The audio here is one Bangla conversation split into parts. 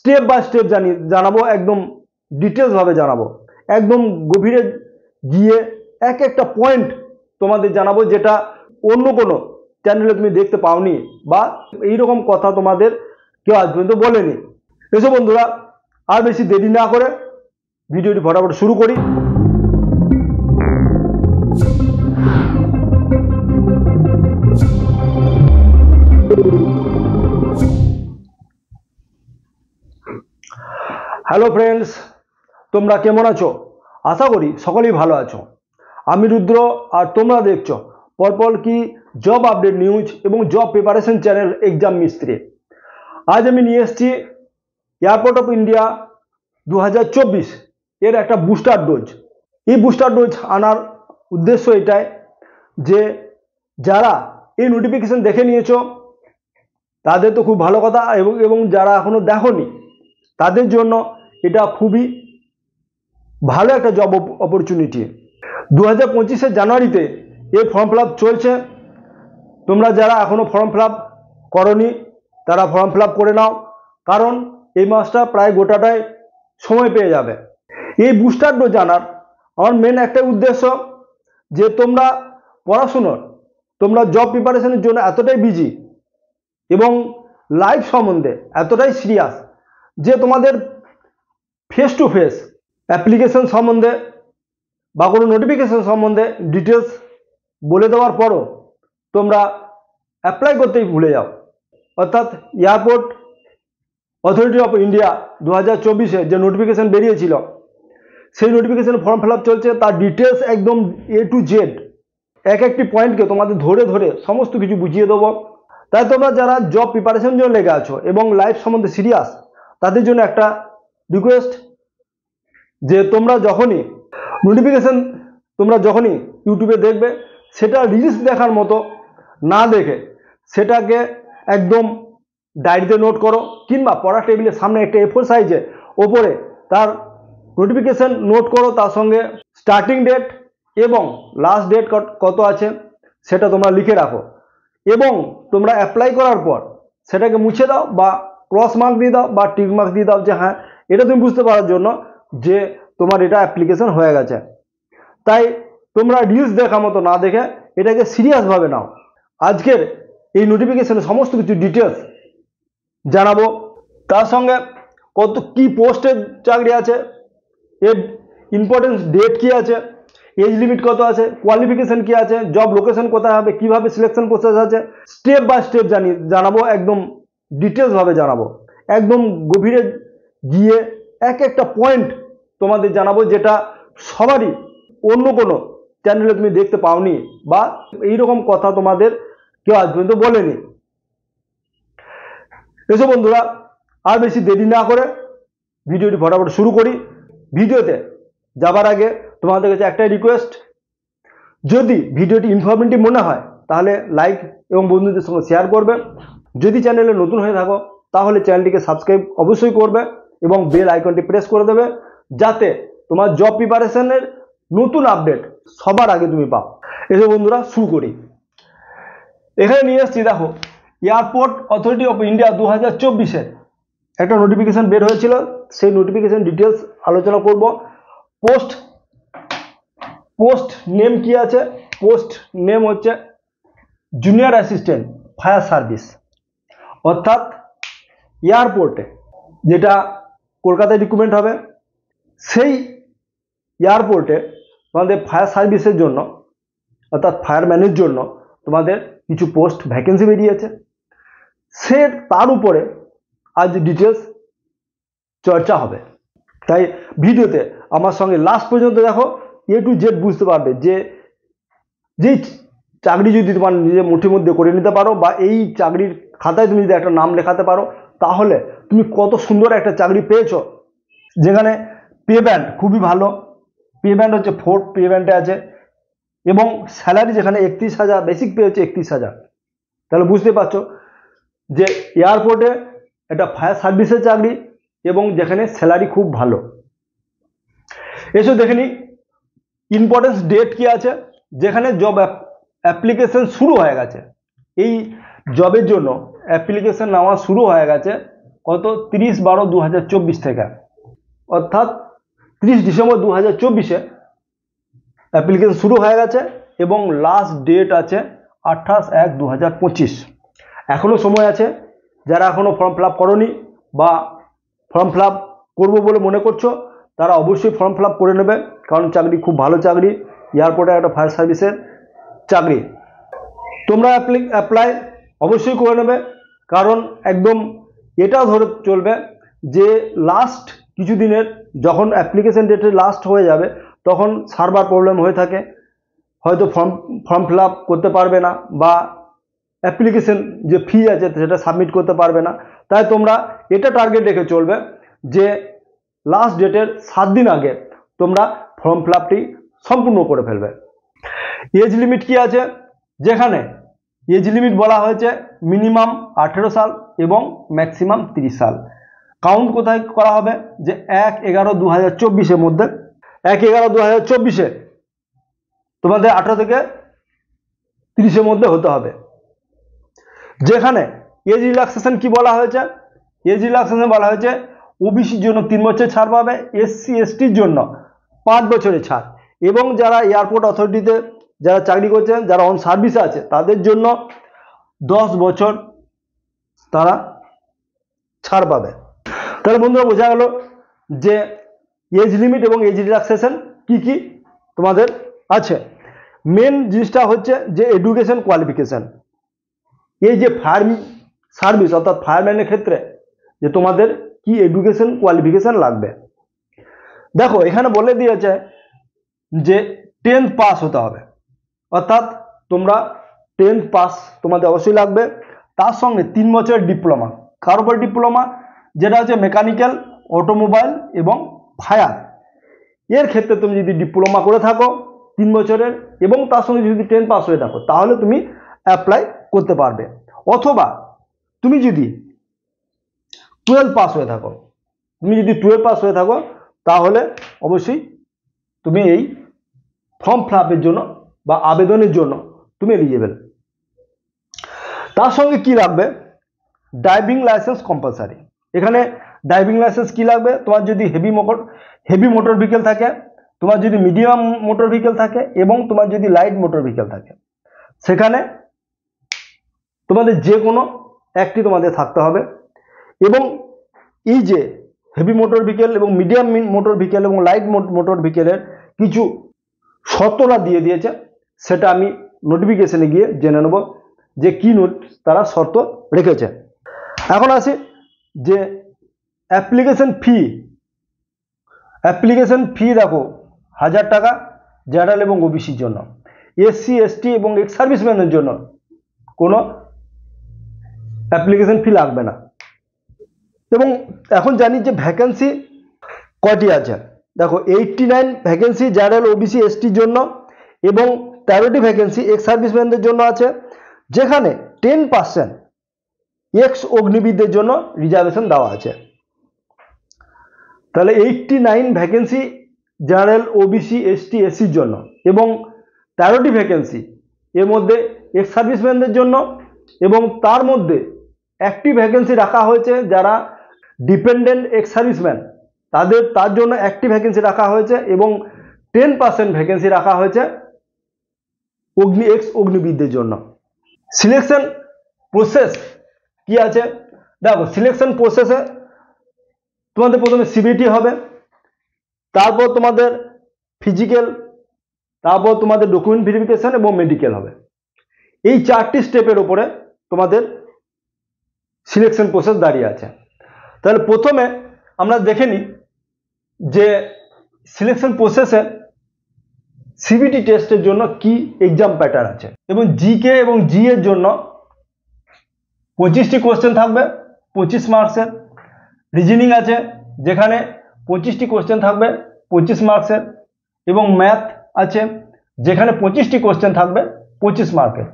স্টেপ বাই স্টেপ জানাবো, একদম ডিটেলস ভাবে জানাবো, একদম গভীরে গিয়ে এক একটা পয়েন্ট তোমাদের জানাবো, যেটা অন্য কোনো চ্যানেলে তুমি দেখতে পাওনি বা এইরকম কথা তোমাদের কেউ আজ পর্যন্ত বলেনি। এসো বন্ধুরা, আর বেশি দেরি না করে ভিডিওটি ফটাফট শুরু করি। হ্যালো ফ্রেন্ডস, তোমরা কেমন আছো? আশা করি সকলেই ভালো আছো। আমি রুদ্র, আর তোমরা দেখছো পরপর কি জব আপডেট নিউজ এবং জব প্রিপারেশন চ্যানেল এক্সাম মিস্ত্রি। আজ আমি নিয়ে এসেছি এয়ারপোর্ট অফ ইন্ডিয়া 2024 এর একটা বুস্টার ডোজ। এই বুস্টার ডোজ আনার উদ্দেশ্য এটাই যে যারা এই নোটিফিকেশন দেখে নিয়েছো তাদের তো খুব ভালো কথা, এবং যারা এখনো দেখোনি তাদের জন্য এটা খুবই ভালো একটা জব অপরচুনিটি। 2025 জানুয়ারিতে এই ফর্ম ফিল আপ চলছে। তোমরা যারা এখনো ফর্ম ফিল আপ করনি তারা ফর্ম ফিল আপ করে নাও, কারণ এই মাসটা প্রায় গোটাটাই সময় পেয়ে যাবে। এই বুস্টার ডোজ আনার আমার মেন একটা উদ্দেশ্য যে তোমরা পড়াশুনোর, তোমরা জব প্রিপারেশনের জন্য এতটাই বিজি এবং লাইফ সম্বন্ধে এতটাই সিরিয়াস যে তোমাদের ফেস টু ফেস অ্যাপ্লিকেশন সম্বন্ধে বা কোনো নোটিফিকেশন সম্বন্ধে ডিটেলস বলে দেওয়ার পরও তোমরা অ্যাপ্লাই করতেই ভুলে যাও। অর্থাৎ এয়ারপোর্ট অথরিটি অফ ইন্ডিয়া 2024 যে নোটিফিকেশন বেরিয়েছিল, সেই নোটিফিকেশন ফর্ম ফিল আপ চলছে। তার ডিটেলস একদম A to Z এক একটি পয়েন্টকে তোমাদের ধরে ধরে সমস্ত কিছু বুঝিয়ে দেবো। তাই তোমরা যারা জব প্রিপারেশন জন্য লেগে আছো এবং লাইফ সম্বন্ধে সিরিয়াস, তাদের জন্য একটা রিকোয়েস্ট যে তোমরা যখনই নোটিফিকেশন ইউটিউবে দেখবে, সেটা রিলস দেখার মতো না দেখে সেটাকে একদম ডায়েরিতে নোট করো, কিংবা পড়ার টেবিলের সামনে একটা A4 সাইজে ওপরে তার নোটিফিকেশন নোট করো, তার সঙ্গে স্টার্টিং ডেট এবং লাস্ট ডেট কত আছে সেটা তোমরা লিখে রাখো। এবং তোমরা অ্যাপ্লাই করার পর সেটাকে মুছে দাও বা ক্রস মার্ক দিয়ে দাও বা টিক মার্ক দিয়ে দাও, যে হ্যাঁ এটা তুমি বুঝতে পারার জন্য যে তোমার এটা অ্যাপ্লিকেশন হয়ে গেছে। তাই তোমরা রিলস দেখা মতো না দেখে এটাকে সিরিয়াসভাবে নাও। আজকের এই নোটিফিকেশনে সমস্ত কিছু ডিটেলস জানাবো, তার সঙ্গে কত কি পোস্টের চাকরি আছে, এর ইম্পর্টেন্স ডেট কি আছে, এজ লিমিট কত আছে, কোয়ালিফিকেশন কি আছে, জব লোকেশন কোথায় হবে, কিভাবে সিলেকশন প্রসেস আছে, স্টেপ বাই স্টেপ জানাবো, একদম ডিটেলসভাবে জানাবো, একদম গভীরে গিয়ে এক একটা পয়েন্ট তোমাদের জানাবো, যেটা সবারই অন্য কোনো চ্যানেলে তুমি দেখতে পাওনি বা এইরকম কথা তোমাদের কেউ আজ পর্যন্ত বলেনি। এসো বন্ধুরা, আর বেশি দেরি না করে ভিডিওটি ফটাফট শুরু করি। ভিডিওতে যাবার আগে তোমাদের কাছে একটাই রিকোয়েস্ট, যদি ভিডিওটি ইনফরমেটিভ মনে হয় তাহলে লাইক এবং বন্ধুদের সঙ্গে শেয়ার করবে। যদি চ্যানেলে নতুন হয়ে থাকো তাহলে চ্যানেলটিকে সাবস্ক্রাইব অবশ্যই করবে এবং বেল আইকনটি প্রেস করে দেবে, যাতে তোমার জব প্রিপারেশনের নতুন আপডেট সবার আগে তুমি পাও। এসো বন্ধুরা, শুরু করি। এখানে নিয়ে এসেছি, দেখো এয়ারপোর্ট অথরিটি অফ ইন্ডিয়া 2024 একটা নোটিফিকেশন বের হয়েছিল, সেই নোটিফিকেশন ডিটেলস আলোচনা করব। পোস্ট নেম কি আছে? পোস্ট নেম হচ্ছে জুনিয়র অ্যাসিস্ট্যান্ট ফায়ার সার্ভিস। অর্থাৎ এয়ারপোর্টে যেটা কলকাতায় রিক্রুটমেন্ট হবে, সেই এয়ারপোর্টে তোমাদের ফায়ার সার্ভিসের জন্য, অর্থাৎ ফায়ারম্যানের জন্য তোমাদের কিছু পোস্ট ভ্যাকেন্সি বেরিয়েছে। তার উপরে আজ ডিটেলস চর্চা হবে। তাই ভিডিওতে আমার সঙ্গে লাস্ট পর্যন্ত দেখো, A to Z বুঝতে পারবে যে যেই চাকরি যদি তোমার নিজের মুঠির মধ্যে করে নিতে পারো, বা এই চাকরির খাতায় তুমি যদি একটা নাম লেখাতে পারো, তাহলে তুমি কত সুন্দর একটা চাকরি পেয়েছো, যেখানে পে ব্যান্ড খুবই ভালো। পে ব্যান্ড হচ্ছে 4 পে ব্যান্ডে আছে, এবং স্যালারি যেখানে 31,000, বেসিক পে হচ্ছে 31,000। তাহলে বুঝতে পারছো যে এয়ারপোর্টে এটা ফায়ার সার্ভিসের চাকরি এবং যেখানে স্যালারি খুব ভালো। এসব দেখে নি ইম্পর্টেন্স ডেট কি আছে, যেখানে জব অ্যাপ্লিকেশন শুরু হয়ে গেছে। এই জবের জন্য অ্যাপ্লিকেশন নেওয়া শুরু হয়ে গেছে কত 30/12/2024 থেকে, অর্থাৎ 30 ডিসেম্বর 2024-এ অ্যাপ্লিকেশন শুরু হয়ে গেছে এবং লাস্ট ডেট আছে 28/1/2025। এখনও সময় আছে। যারা এখনও ফর্ম ফিল আপ করোনি বা ফর্ম ফিল আপ করবো বলে মনে করছো তারা অবশ্যই ফর্ম ফিল আপ করে নেবে, কারণ চাকরি খুব ভালো চাকরি, এয়ারপোর্টে একটা ফায়ার সার্ভিসের চাকরি। তোমরা অ্যাপ্লাই অবশ্যই করে নেবে, কারণ একদম এটা ধরে চলবে যে লাস্ট কিছুদিনের যখন অ্যাপ্লিকেশন ডেটে লাস্ট হয়ে যাবে তখন সার্ভার প্রবলেম হয়ে থাকে, হয়তো ফর্ম ফিল আপ করতে পারবে না বা অ্যাপ্লিকেশন যে ফি আছে সেটা সাবমিট করতে পারবে না। তাই তোমরা এটা টার্গেট রেখে চলবে যে লাস্ট ডেটের 7 দিন আগে তোমরা ফর্ম ফিল আপটি সম্পূর্ণ করে ফেলবে। এজ লিমিট কি আছে, যেখানে এজ লিমিট বলা হয়েছে মিনিমাম 18 সাল এবং ম্যাক্সিমাম 30 সাল। কাউন্ট কোথায় করা হবে, যে 1/11/2024-এর মধ্যে 1/11/2024-এ তোমাদের 18 থেকে 30-এর মধ্যে হতে হবে। যেখানে এজ রিল্যাক্সেশন কি বলা হয়েছে, এজ রিল্যাক্সেশন বলা হয়েছে ওবিসির জন্য 3 বছর ছাড় পাবে, এসসি এসটির জন্য 5 বছরের ছাড়, এবং যারা এয়ারপোর্ট অথরিটিতে যারা চাকরি করছেন, যারা অন সার্ভিসে আছে তাদের জন্য 10 বছর তারা ছাড় পাবে। তাহলে বন্ধুরা বোঝা গেল যে এজ লিমিট এবং এজ রিল্যাক্সেশন কি কি তোমাদের আছে। মেন জিনিসটা হচ্ছে যে এডুকেশন কোয়ালিফিকেশন। এই যে ফায়ার সার্ভিস অর্থাৎ ফায়ারম্যানের ক্ষেত্রে যে তোমাদের কি এডুকেশন কোয়ালিফিকেশন লাগবে। দেখো এখানে বলে দিয়েছে যে 10th পাস হতে হবে, অর্থাৎ তোমরা 10th পাস তোমাদের অবশ্যই লাগবে। তার সঙ্গে 3 বছরের ডিপ্লোমা, কার উপর ডিপ্লোমা, যেটা হচ্ছে মেকানিক্যাল, অটোমোবাইল এবং ফায়ার। এর ক্ষেত্রে তুমি যদি ডিপ্লোমা করে থাকো 3 বছরের এবং তার সঙ্গে যদি 10 পাস হয়ে থাকো তাহলে তুমি অ্যাপ্লাই করতে পারবে। অথবা তুমি যদি 12 পাস হয়ে থাকো, তাহলে অবশ্যই তুমি এই ফর্ম ফিল আপের জন্য বা আবেদনের জন্য তুমি এলিজিবল। তার সঙ্গে কি লাগবে, ড্রাইভিং লাইসেন্স কম্পালসারি। এখানে ড্রাইভিং লাইসেন্স কি লাগবে, তোমার যদি হেভি মোটর ভেহিকেল থাকে, তোমার যদি মিডিয়াম মোটর ভেহিকেল থাকে এবং তোমার যদি লাইট মোটর ভেহিকেল থাকে, সেখানে তোমাদের যে কোনো একটি তোমাদের থাকতে হবে। এবং এই যে হেভি মোটর ভেহিকেল এবং মিডিয়াম মোটর ভেহিকেল এবং লাইট মোটর ভেহিকেলের কিছু শর্তরা দিয়ে দিয়েছে, সেটা আমি নোটিফিকেশনে গিয়ে জেনে নেব যে কি তারা শর্ত রেখেছে। এখন আসি যে অ্যাপ্লিকেশন ফি দেখো 1000 টাকা জেনারেল এবং ওবিসির জন্য, এসসি এসটি এবং এক্স সার্ভিসম্যানের জন্য কোনো অ্যাপ্লিকেশন ফি লাগবে না। এবং এখন জানি যে ভ্যাকেন্সি কটি আছে, দেখো 89 ভ্যাকেন্সি জেনারেল ওবিসি এসটির জন্য এবং 13টি ভ্যাকেন্সি এক্স সার্ভিসম্যানদের জন্য আছে, যেখানে 10% এক্স অগ্নিবীরদের জন্য রিজার্ভেশন দেওয়া আছে। তাহলে 89 ভ্যাকেন্সি জেনারেল ওবিসি এসটি এসসির জন্য এবং 13টি ভ্যাকেন্সি এর মধ্যে এক্স সার্ভিসম্যানদের জন্য, এবং তার মধ্যে একটি ভ্যাকেন্সি রাখা হয়েছে যারা ডিপেন্ডেন্ট এক্স সার্ভিসম্যান তার জন্য একটি ভ্যাকেন্সি রাখা হয়েছে, এবং 10% ভ্যাকেন্সি রাখা হয়েছে এক্স অগ্নিবীরদের জন্য। সিলেকশন প্রসেস কি আছে, দেখো সিলেকশন প্রসেসে তোমাদের প্রথমে সিবিটি হবে, তারপর তোমাদের ফিজিক্যাল, তারপর তোমাদের ডকুমেন্ট ভেরিফিকেশন এবং মেডিকেল হবে। এই 4টি স্টেপের উপরে তোমাদের সিলেকশন প্রসেস দাঁড়িয়ে আছে। তাহলে প্রথমে আমরা দেখে নিই যে সিলেকশন প্রসেসে সিবিটি টেস্টের জন্য কি এক্সাম প্যাটার্ন আছে। এবং জিকে এবং জি এর জন্য 25টি কোশ্চেন থাকবে 25 মার্কসের। রিজনিং আছে যেখানে 25টি কোশ্চেন থাকবে 25 মার্কসের, এবং ম্যাথ আছে যেখানে 25টি কোশ্চেন থাকবে 25 মার্কের।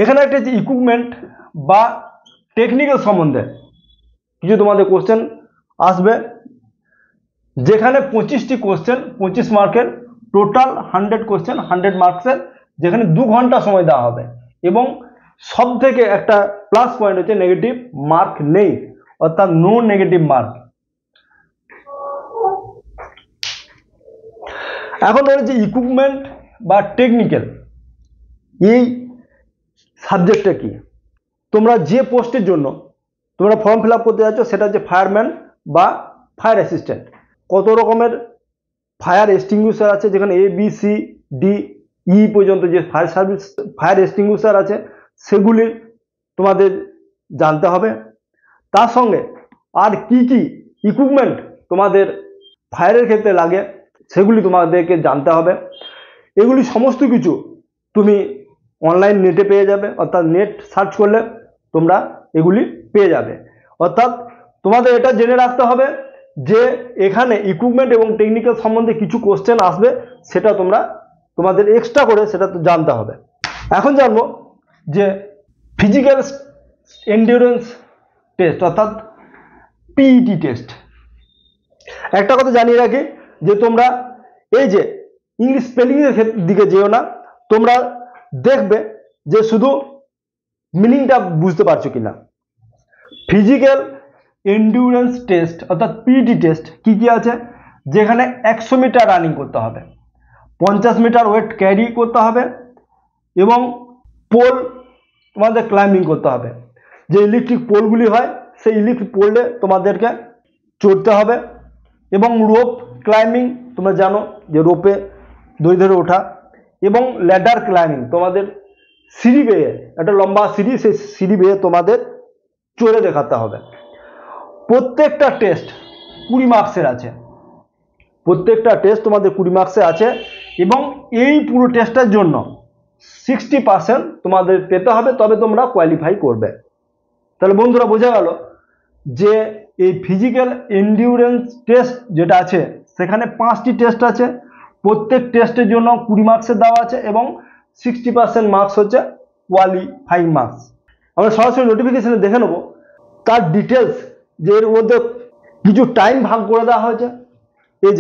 এখানে একটা যে ইকুইপমেন্ট বা টেকনিক্যাল সম্বন্ধে কিছু তোমাদের কোশ্চেন আসবে, যেখানে 25টি কোশ্চেন 25 মার্কের, টোটাল 100 কোশ্চেন 100 মার্কসের, যেখানে 2 ঘন্টা সময় দেওয়া হবে এবং সব থেকে একটা প্লাস পয়েন্ট হচ্ছে নেগেটিভ মার্ক নেই, অর্থাৎ নো নেগেটিভ মার্ক। এখন রয়েছে ইকুইপমেন্ট বা টেকনিক্যাল। এই সাবজেক্টটা কি? তোমরা যে পোস্টের জন্য তোমরা ফর্ম ফিল আপ করতে যাচ্ছ সেটা হচ্ছে ফায়ারম্যান বা ফায়ার অ্যাসিস্ট্যান্ট। কত রকমের ফায়ার এক্সটিংগুইশার আছে, যেখানে A B C D E পর্যন্ত যে ফায়ার এক্সটিংগুইশার আছে সেগুলি তোমাদের জানতে হবে। তার সঙ্গে আর কি কি ইকুইপমেন্ট তোমাদের ফায়ারের ক্ষেত্রে লাগে সেগুলি তোমাদেরকে জানতে হবে। এগুলি সমস্ত কিছু তুমি অনলাইন নেটে পেয়ে যাবে, অর্থাৎ নেট সার্চ করলে তোমরা এগুলি পেয়ে যাবে। অর্থাৎ তোমাদের এটা জেনে রাখতে হবে যে এখানে ইকুইপমেন্ট এবং টেকনিক্যাল সম্বন্ধে কিছু কোশ্চেন আসবে, সেটা তোমাদের এক্সট্রা করে সেটা তো জানতে হবে। এখন জানবো যে ফিজিক্যাল এন্ডিউরেন্স টেস্ট অর্থাৎ পিইটি টেস্ট। একটা কথা জানিয়ে রাখি যে তোমরা এই যে ইংলিশ স্পেলিং এর দিকে যেও না, তোমরা দেখবে যে শুধু মিনিংটা বুঝতে পারছো কিনা। ফিজিক্যাল এন্ডিউরেন্স টেস্ট অর্থাৎ পিইটি টেস্ট কি কি আছে? যেখানে 100 মিটার রানিং করতে হবে, 50 মিটার ওয়েট ক্যারি করতে হবে এবং পোল তোমাদের ক্লাইম্বিং করতে হবে। যে ইলেকট্রিক পোলগুলি হয় সেই ইলেকট্রিক পোলে তোমাদেরকে চড়তে হবে এবং রোপ ক্লাইম্বিং তোমরা জানো যে রোপে দড়ি ধরে ওঠা এবং ল্যাডার ক্লাইম্বিং, তোমাদের সিঁড়ি বেয়ে একটা লম্বা সিঁড়ি, সেই সিঁড়ি বেয়ে তোমাদের চড়ে দেখাতে হবে। প্রত্যেকটা টেস্ট 20 মার্কসের আছে, প্রত্যেকটা টেস্ট তোমাদের 20 মার্কসের আছে এবং এই পুরো টেস্টের জন্য 60% তোমাদের পেতে হবে, তবে তোমরা কোয়ালিফাই করবে। তাহলে বন্ধুরা বোঝা গেল যে এই ফিজিক্যাল এন্ডিউরেন্স টেস্ট যেটা আছে সেখানে 5টি টেস্ট আছে, প্রত্যেক টেস্টের জন্য 20 মার্কসের দেওয়া আছে এবং 60% মার্কস হচ্ছে কোয়ালিফাইং মার্কস। আমরা সরাসরি নোটিফিকেশনে দেখে নেব তার ডিটেলস, যে এর মধ্যে কিছু টাইম ভাগ করে দেওয়া হয়েছে। এই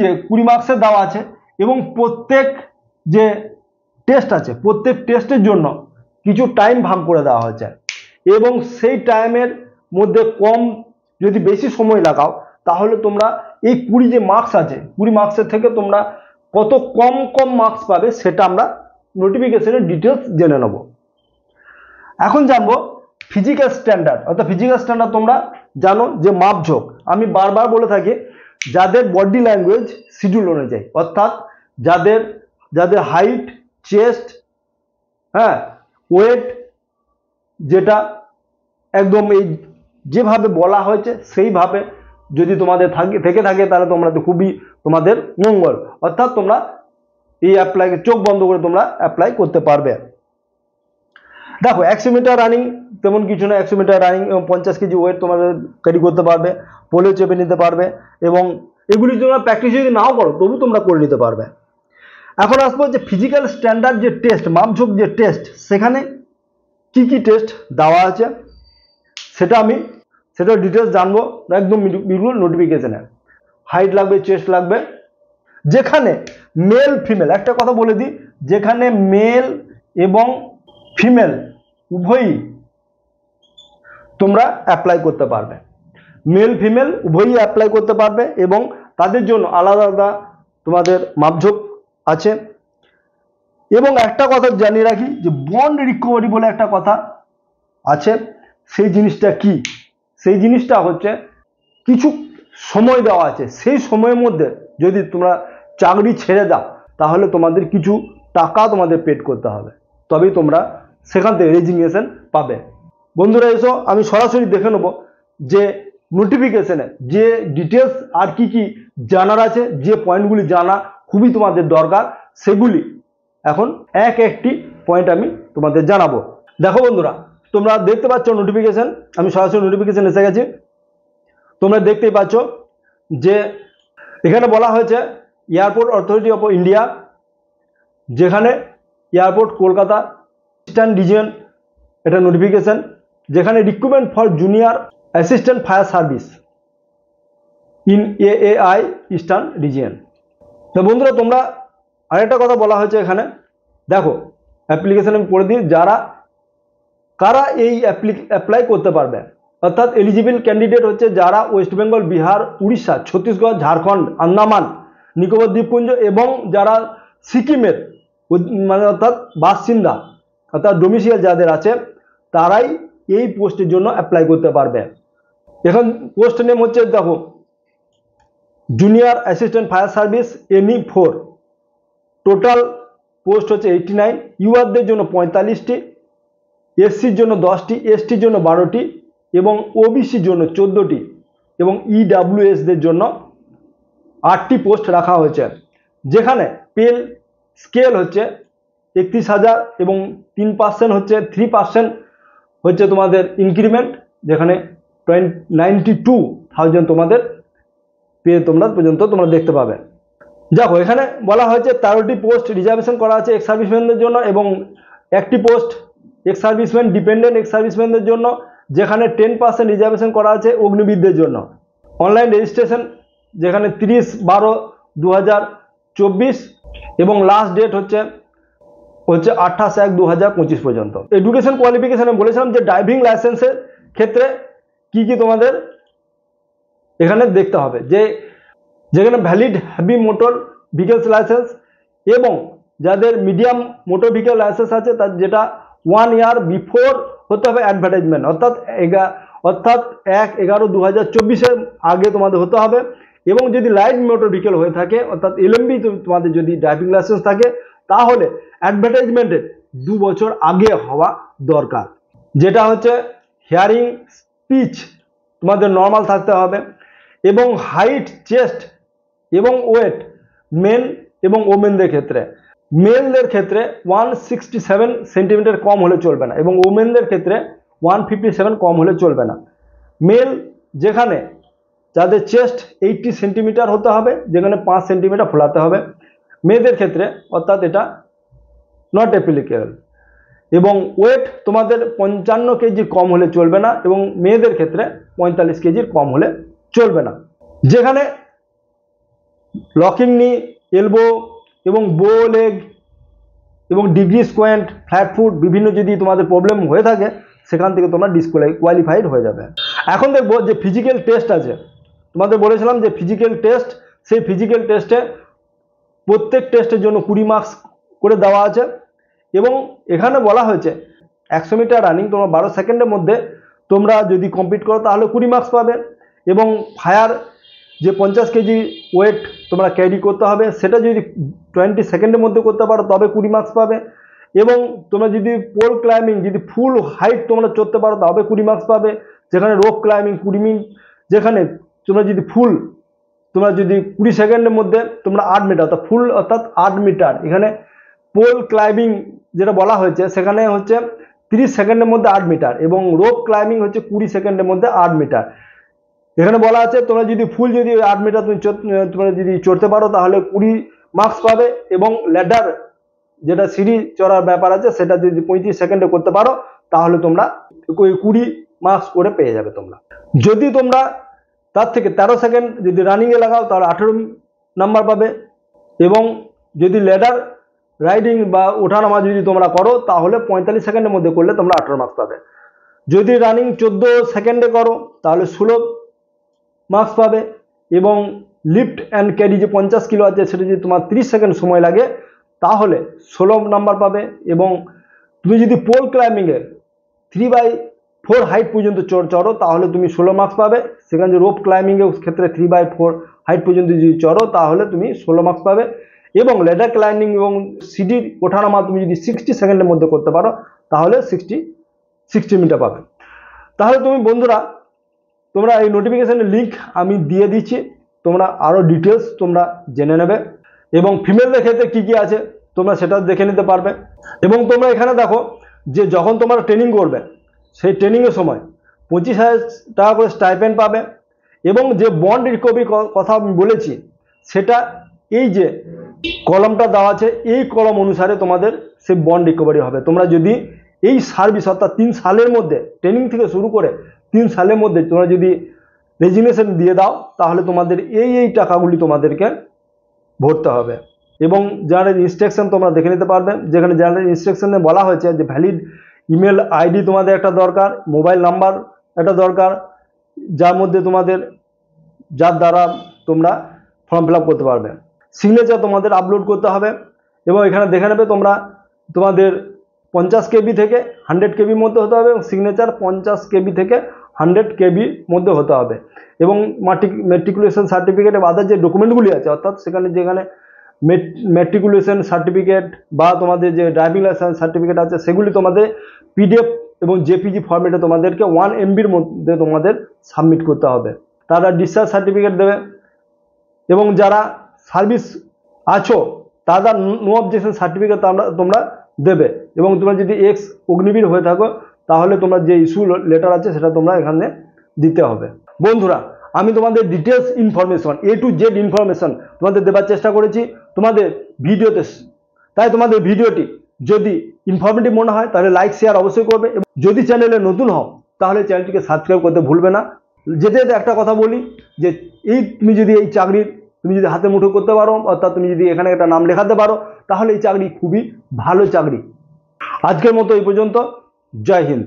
যে 20 মার্কসের দেওয়া আছে এবং প্রত্যেক যে টেস্ট আছে প্রত্যেক টেস্টের জন্য কিছু টাইম ভাগ করে দেওয়া হয়েছে এবং সেই টাইমের মধ্যে কম যদি বেশি সময় লাগাও তাহলে তোমরা এই 20 যে মার্কস আছে 20 মার্কসের থেকে তোমরা কত কম মার্কস পাবে সেটা আমরা নোটিফিকেশনের ডিটেলস জেনে নেব। এখন জানবো ফিজিক্যাল স্ট্যান্ডার্ড। অর্থাৎ ফিজিক্যাল স্ট্যান্ডার্ড তোমরা জানো যে মাপঝোঁক। আমি বারবার বলে থাকি যাদের বডি ল্যাঙ্গুয়েজ শিডিউল অনুযায়ী, অর্থাৎ যাদের হাইট, চেস্ট, ওয়েট যেটা একদম এই যেভাবে বলা হয়েছে সেইভাবে যদি তোমাদের থেকে থাকে তাহলে তোমরা তো খুবই তোমাদের মঙ্গল। অর্থাৎ তোমরা এই অ্যাপ্লাই চোখ বন্ধ করে তোমরা অ্যাপ্লাই করতে পারবে। দেখো 100 মিটার রানিং তেমন কিছু না, 100 মিটার রানিং এবং 50 কেজি ওয়েট তোমাদের ক্যারি করতে পারবে, পোলে চেপে নিতে পারবে এবং এগুলি তোমরা প্র্যাকটিস যদি নাও করো তবু তোমরা করে নিতে পারবে। এখন আসবো যে ফিজিক্যাল স্ট্যান্ডার্ড যে টেস্ট, মাপঝোঁক যে টেস্ট, সেখানে কি কি টেস্ট দেওয়া আছে সেটা ডিটেলস জানবো একদম বিলকুল নোটিফিকেশনে। হাইট লাগবে, চেস্ট লাগবে, যেখানে মেল ফিমেল, একটা কথা বলে দিই, যেখানে মেল এবং ফিমেল উভয়ই তোমরা অ্যাপ্লাই করতে পারবে, মেল ফিমেল উভয়ই অ্যাপ্লাই করতে পারবে এবং তাদের জন্য আলাদা আলাদা তোমাদের মাপঝোঁক আছে। এবং একটা কথা জানিয়ে রাখি যে বন্ড রিকভারি বলে একটা কথা আছে, সেই জিনিসটা কি? সেই জিনিসটা হচ্ছে কিছু সময় দেওয়া আছে, সেই সময়ের মধ্যে যদি তোমরা চাকরি ছেড়ে দাও তাহলে তোমাদের কিছু টাকা তোমাদের পেড করতে হবে, তবেই তোমরা সেখান থেকে রেজিগনেশন পাবে। বন্ধুরা এসো আমি সরাসরি দেখে নেব যে নোটিফিকেশনে যে ডিটেলস আর কি কি জানার আছে, যে পয়েন্টগুলি জানা খুবই তোমাদের দরকার, সেগুলি এখন একটি পয়েন্ট আমি তোমাদের জানাবো। দেখো বন্ধুরা, তোমরা দেখতে পাচ্ছ নোটিফিকেশন, আমি সরাসরি নোটিফিকেশন এসে গেছি। তোমরা দেখতেই পাচ্ছ যে এখানে বলা হয়েছে এয়ারপোর্ট অথরিটি অফ ইন্ডিয়া, যেখানে এয়ারপোর্ট কলকাতা ইস্টার্ন রিজিয়ন, এটা নোটিফিকেশন, যেখানে recruitment for junior assistant fire service in AAI eastern region. তো বন্ধুরা তোমরা আরেকটা কথা বলা হয়েছে এখানে, দেখো অ্যাপ্লিকেশন আমি পড়ে দিই, কারা এই অ্যাপ্লাই করতে পারবে। অর্থাৎ এলিজিবল ক্যান্ডিডেট হচ্ছে যারা ওয়েস্ট বেঙ্গল, বিহার, উড়িষ্যা, ছত্তিশগড়, ঝাড়খণ্ড, আন্দামান নিকোবর দ্বীপপুঞ্জ এবং যারা সিকিমের মানে অর্থাৎ বাসিন্দা অর্থাৎ ডোমিসিয়াল যাদের আছে তারাই এই পোস্টের জন্য অ্যাপ্লাই করতে পারবে। এখন পোস্ট নেম হচ্ছে দেখো junior assistant fire service NE4, total post হচ্ছে 89, ইউআরদের জন্য 45টি, এসসির জন্য 10টি, এসটির জন্য 12টি এবং ওবিসির জন্য 14টি এবং ইডাব্লিউএসদের জন্য 8টি পোস্ট রাখা হয়েছে, যেখানে পেল স্কেল হচ্ছে 31,000 এবং 3% হচ্ছে 3% হচ্ছে তোমাদের ইনক্রিমেন্ট, যেখানে 92,000 তোমাদের পে পর্যন্ত তোমরা দেখতে পাবে। দেখো এখানে বলা হয়েছে 13টি পোস্ট রিজার্ভেশন করা আছে এক্স সার্ভিসম্যানদের জন্য এবং একটি post ex serviceman dependent ex সার্ভিসম্যানদের জন্য, যেখানে 10% রিজার্ভেশন করা আছে অগ্নিবীরদের জন্য। অনলাইন রেজিস্ট্রেশন যেখানে 30/12/2024 এবং লাস্ট ডেট হচ্ছে 28/1/2025 পর্যন্ত। এডুকেশন কোয়ালিফিকেশনে বলেছিলাম যে ড্রাইভিং লাইসেন্সের ক্ষেত্রে কি কি তোমাদের এখানে দেখতে হবে, যেখানে valid heavy motor vehicles licence এবং যাদের মিডিয়াম মোটর ভেহিকল লাইসেন্স আছে তার যেটা 1 ইয়ার বিফোর হতে হবে অ্যাডভার্টাইজমেন্ট, অর্থাৎ 1/11/2024 আগে তোমাদের হতে হবে। এবং যদি লাইট মোটর ভেহিকল হয়ে থাকে অর্থাৎ LMB তোমাদের যদি ড্রাইভিং লাইসেন্স থাকে তাহলে অ্যাডভার্টাইজমেন্টের 2 বছর আগে হওয়া দরকার। যেটা হচ্ছে হিয়ারিং স্পিচ তোমাদের নর্মাল থাকতে হবে এবং হাইট চেস্ট এবং ওয়েট মেন এবং ওমেনদের ক্ষেত্রে, মেলদের ক্ষেত্রে 167 সেন্টিমিটার কম হলে চলবে না এবং ওমেনদের ক্ষেত্রে 157 কম হলে চলবে না। মেল যেখানে যাদের চেস্ট 80 সেন্টিমিটার হতে হবে, যেখানে 5 সেন্টিমিটার ফোলাতে হবে। মেয়েদের ক্ষেত্রে অর্থাৎ এটা নট অ্যাপ্লিকেবল এবং ওয়েট তোমাদের 55 কেজি কম হলে চলবে না এবং মেয়েদের ক্ষেত্রে 45 কেজির কম হলে চলবে না। যেখানে লকিং নি, এলবো এবং বো লেগ এবং ডিগ্রি স্কোয়ান্ট, ফ্ল্যাট ফুট বিভিন্ন যদি তোমাদের প্রবলেম হয়ে থাকে সেখান থেকে তোমরা ডিসকোয়ালিফাইড হয়ে যাবে। এখন দেখবো যে ফিজিক্যাল টেস্ট আছে, তোমাদের বলেছিলাম যে ফিজিক্যাল টেস্ট, সেই ফিজিক্যাল টেস্টে প্রত্যেক টেস্টের জন্য 20 মার্কস করে দেওয়া আছে এবং এখানে বলা হয়েছে 100 মিটার রানিং তোমরা 12 সেকেন্ডের মধ্যে তোমরা যদি কমপ্লিট করো তাহলে 20 মার্কস পাবে এবং ফায়ার যে 50 কেজি ওয়েট তোমরা ক্যারি করতে হবে সেটা যদি 20 সেকেন্ডের মধ্যে করতে পারো তবে 20 মার্কস পাবে এবং তোমরা যদি পোল ক্লাইম্বিং যদি ফুল হাইট তোমরা চড়তে পারো তবে 20 মার্কস পাবে। যেখানে রোপ ক্লাইম্বিং 20 মিনিট, যেখানে তোমরা যদি 20 সেকেন্ডের মধ্যে তোমরা 8 মিটার অর্থাৎ ফুল অর্থাৎ 8 মিটার, এখানে পোল ক্লাইম্বিং যেটা বলা হয়েছে সেখানে হচ্ছে 30 সেকেন্ডের মধ্যে 8 মিটার এবং রোপ ক্লাইম্বিং হচ্ছে 20 সেকেন্ডের মধ্যে 8 মিটার। এখানে বলা আছে তোমরা যদি ফুল যদি 8 মিটার তোমরা যদি চড়তে পারো তাহলে 20 মার্কস পাবে এবং ল্যাডার যেটা সিঁড়ি চড়ার ব্যাপার আছে সেটা যদি 35 সেকেন্ডে করতে পারো তাহলে তোমরা 20 মার্কস করে পেয়ে যাবে তোমরা। যদি তোমরা তার থেকে 13 সেকেন্ড যদি রানিংয়ে লাগাও তাহলে 18 নাম্বার পাবে এবং যদি ল্যাডার রাইডিং বা ওঠানামা যদি তোমরা করো তাহলে 45 সেকেন্ডের মধ্যে করলে তোমরা 18 মার্কস পাবে। যদি রানিং 14 সেকেন্ডে করো তাহলে 16 মার্কস পাবে এবং লিফট অ্যান্ড ক্যারি যে 50 কিলো আছে সেটা যদি তোমার 30 সেকেন্ড সময় লাগে তাহলে 16 নাম্বার পাবে এবং তুমি যদি পোল ক্লাইম্বিংয়ে 3/4 হাইট পর্যন্ত চড়ো তাহলে তুমি 16 মার্কস পাবে। সেখানে রোপ ক্লাইম্বিংয়ের ক্ষেত্রে 3/4 হাইট পর্যন্ত যদি চড়ো তাহলে তুমি 16 মার্কস পাবে এবং ল্যাডার ক্লাইম্বিং এবং সিঁড়ির ওঠানামা তুমি যদি 60 সেকেন্ডের মধ্যে করতে পারো তাহলে 60 মিটার পাবে। তাহলে তুমি বন্ধুরা তোমরা এই নোটিফিকেশনের লিঙ্ক আমি দিয়ে দিচ্ছি, তোমরা আরও ডিটেলস তোমরা জেনে নেবে এবং ফিমেলদের ক্ষেত্রে কী কী আছে তোমরা সেটা দেখে নিতে পারবে। এবং তোমরা এখানে দেখো যে যখন তোমরা ট্রেনিং করবে সেই ট্রেনিংয়ের সময় 25,000 টাকা করে স্টাইপেন্ড পাবে এবং যে বন্ড রিকভারির কথা আমি বলেছি সেটা এই যে কলমটা দেওয়া আছে এই কলম অনুসারে তোমাদের সেই বন্ড রিকভারি হবে। তোমরা যদি এই সার্ভিস অর্থাৎ 3 সালের মধ্যে ট্রেনিং থেকে শুরু করে 3 সালের মধ্যে তোমরা যদি রেজিগনেশন দিয়ে দাও তাহলে তোমাদের এই টাকাগুলি তোমাদেরকে ভরতে হবে। এবং জেনারেল ইনস্ট্রাকশন তোমরা দেখে নিতে পারবে, যেখানে জেনারেল ইনস্ট্রাকশনে বলা হয়েছে যে ভ্যালিড ইমেল আইডি তোমাদের একটা দরকার, মোবাইল নাম্বার একটা দরকার, যার দ্বারা তোমরা ফর্ম ফিল আপ করতে পারবে। সিগনেচার তোমাদের আপলোড করতে হবে এবং এখানে দেখে নেবে তোমরা তোমাদের 50 কেবি থেকে 100 কেবির মধ্যে হতে হবে এবং সিগনেচার 50 কেবি থেকে 100 কেবির মধ্যে হতে হবে এবং ম্যাট্রিকুলেশন সার্টিফিকেট এবং আদার যে ডকুমেন্টগুলি আছে, অর্থাৎ যেখানে ম্যাট্রিকুলেশন সার্টিফিকেট বা তোমাদের যে ড্রাইভিং লাইসেন্স সার্টিফিকেট আছে সেগুলি তোমাদের পিডিএফ এবং জেপিজি ফরম্যাটে তোমাদেরকে 1 MBর মধ্যে তোমাদের সাবমিট করতে হবে। তারা ডিসচার্জ সার্টিফিকেট দেবে এবং যারা সার্ভিস আছো তারা নো অবজেকশন সার্টিফিকেট তোমরা দেবে এবং তোমরা যদি এক্স অগ্নিবীর হয়ে থাকো তাহলে তোমরা যে ইস্যু লেটার আছে সেটা তোমরা এখানে দিতে হবে। বন্ধুরা, আমি তোমাদের details information A to Z information তোমাদের দেওয়ার চেষ্টা করেছি তোমাদের ভিডিওতে। তাই তোমাদের ভিডিওটি যদি ইনফরমেটিভ মনে হয় তাহলে লাইক শেয়ার অবশ্যই করবে এবং যদি চ্যানেলে নতুন হও তাহলে চ্যানেলটিকে সাবস্ক্রাইব করতে ভুলবে না। যেতে একটা কথা বলি যে তুমি যদি এই চাকরির তুমি যদি হাতে মুঠো করতে পারো, অর্থাৎ তুমি যদি এখানে একটা নাম লেখাতে পারো, তাহলে এই চাকরি খুবই ভালো চাকরি। আজকের মতো এই পর্যন্ত। জয় হিন্দ।